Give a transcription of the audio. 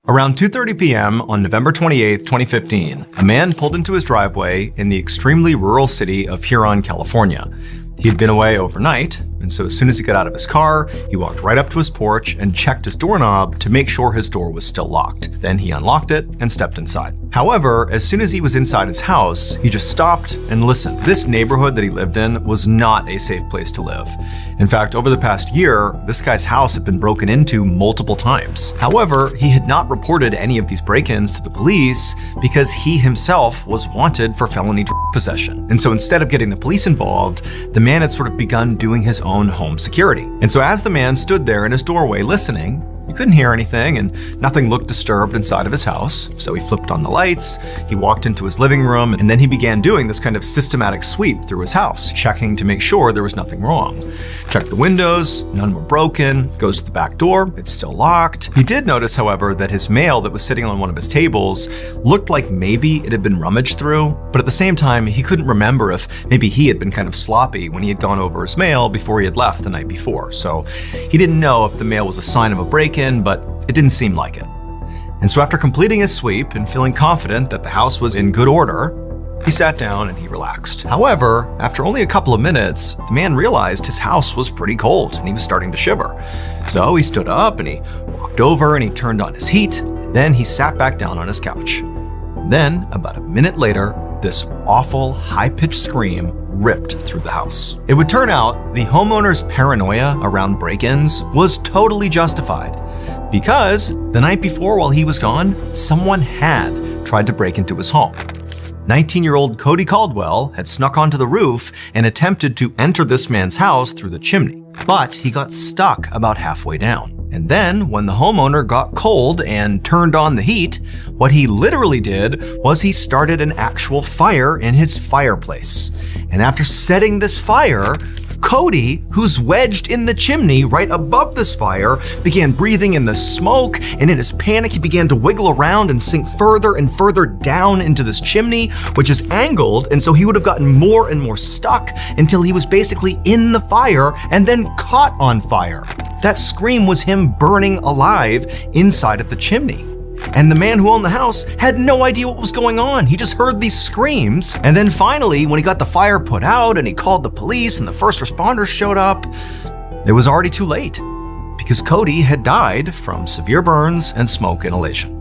Around 2:30 p.m. on November 28, 2015, a man pulled into his driveway in the extremely rural city of Huron, California. He had been away overnight, and so as soon as he got out of his car, he walked right up to his porch and checked his doorknob to make sure his door was still locked. Then he unlocked it and stepped inside. However, as soon as he was inside his house, he just stopped and listened. This neighborhood that he lived in was not a safe place to live. In fact, over the past year, this guy's house had been broken into multiple times. However, he had not reported any of these break-ins to the police because he himself was wanted for felony possession. And so instead of getting the police involved, the man had sort of begun doing his own home security. And so as the man stood there in his doorway listening, he couldn't hear anything and nothing looked disturbed inside of his house. So he flipped on the lights, he walked into his living room, and then he began doing this kind of systematic sweep through his house, checking to make sure there was nothing wrong. Checked the windows, none were broken, goes to the back door, it's still locked. He did notice, however, that his mail that was sitting on one of his tables looked like maybe it had been rummaged through, but at the same time, he couldn't remember if maybe he had been kind of sloppy when he had gone over his mail before he had left the night before. So he didn't know if the mail was a sign of a break-in, but it didn't seem like it. And so after completing his sweep and feeling confident that the house was in good order, he sat down and he relaxed. However, after only a couple of minutes, the man realized his house was pretty cold and he was starting to shiver. So he stood up and he walked over and he turned on his heat. Then he sat back down on his couch. Then, about a minute later, this awful high-pitched scream ripped through the house. It would turn out the homeowner's paranoia around break-ins was totally justified because the night before while he was gone, someone had tried to break into his home. 19-year-old Cody Caldwell had snuck onto the roof and attempted to enter this man's house through the chimney, but he got stuck about halfway down. And then, when the homeowner got cold and turned on the heat, what he literally did was he started an actual fire in his fireplace. And after setting this fire, Cody, who's wedged in the chimney right above this fire, began breathing in the smoke, and in his panic, he began to wiggle around and sink further and further down into this chimney, which is angled, and so he would have gotten more and more stuck until he was basically in the fire and then caught on fire. That scream was him burning alive inside of the chimney. And the man who owned the house had no idea what was going on. He just heard these screams. And then finally, when he got the fire put out and he called the police and the first responders showed up, it was already too late because Cody had died from severe burns and smoke inhalation.